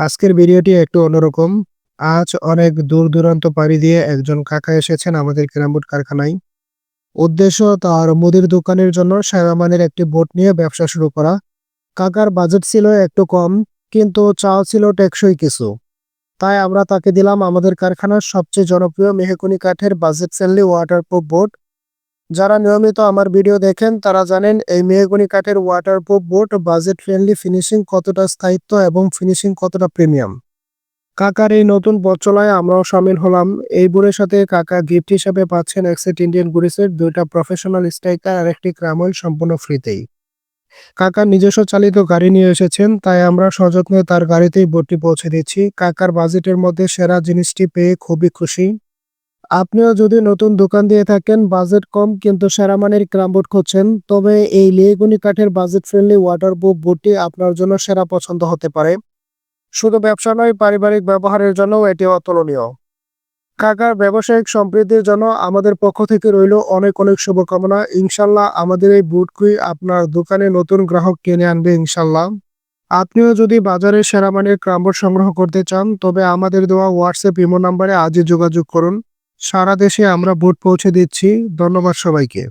আজকের ভিডিওটি একটু অন্যরকম। আজ অনেক দূর দূরান্ত পাড়ি দিয়ে একজন কাকা এসেছেন আমাদের ক্যারাম কারখানায়। উদ্দেশ্য তার মুদির দোকানের জন্য সেরা মানের একটি বোট নিয়ে ব্যবসা শুরু করা। কাকার বাজেট ছিল একটু কম, কিন্তু চাও ছিল টেকসই কিছু। তাই আমরা তাকে দিলাম আমাদের কারখানার সবচেয়ে জনপ্রিয় মেহগনি কাঠের বাজেট ফ্রেন্ডলি ওয়াটারপ্রুফ বোট। যারা নিয়মিত আমার ভিডিও দেখেন তারা জানেন এই মেহগনি কাঠের waterproof boat budget friendly finishing কতটা স্থায়িত্ব এবং ফিনিশিং কতটা প্রিমিয়াম। কাকার এই নতুন পথ চলায় আমরাও সামিল হলাম। এই বোর্ডের সাথে কাকা গিফট হিসেবে পাচ্ছেন এক সেট ইন্ডিয়ান গুডিসের 2টা প্রফেশনাল স্ট্রাইকার আর একটি ক্রামল সম্পূর্ণ ফ্রিতেই। কাকা নিজস্ব চালিত গাড়ি নিয়ে এসেছেন, তাই আমরা সযত্নে তার গাড়িতেই বোটটি পৌঁছে দিচ্ছি। কাকার বাজেটের মধ্যে সেরা জিনিসটি পেয়ে খুবই খুশি। আপনিও যদি নতুন দোকান দিয়ে থাকেন, বাজেট কম কিন্তু সেরা মানের ক্রাম বোর্ড খুঁজছেন, তবে এই লেগুনি কাঠের বাজেট ফ্রেন্ডলি ওয়াটারপ্রুফ বোর্ডটি আপনার জন্য সেরা পছন্দ হতে পারে। শুধু ব্যবসা নয়, পারিবারিক ব্যবহারের জন্যও এটি অতুলনীয়। কাকার ব্যবসায়িক সমৃদ্ধির জন্য আমাদের পক্ষ থেকে রইল অনেক অনেক শুভকামনা। ইনশাল্লাহ আমাদের এই বুটকুই আপনার দোকানে নতুন গ্রাহক কিনে আনবে ইনশাল্লাহ। আপনিও যদি বাজারে সেরা মানের ক্রামবোর্ড সংগ্রহ করতে চান, তবে আমাদের দেওয়া হোয়াটসঅ্যাপ ইমো নাম্বারে আজই যোগাযোগ করুন। সারা দেশে আমরা বুট পৌঁছে দিচ্ছি। ধন্যবাদ সবাইকে।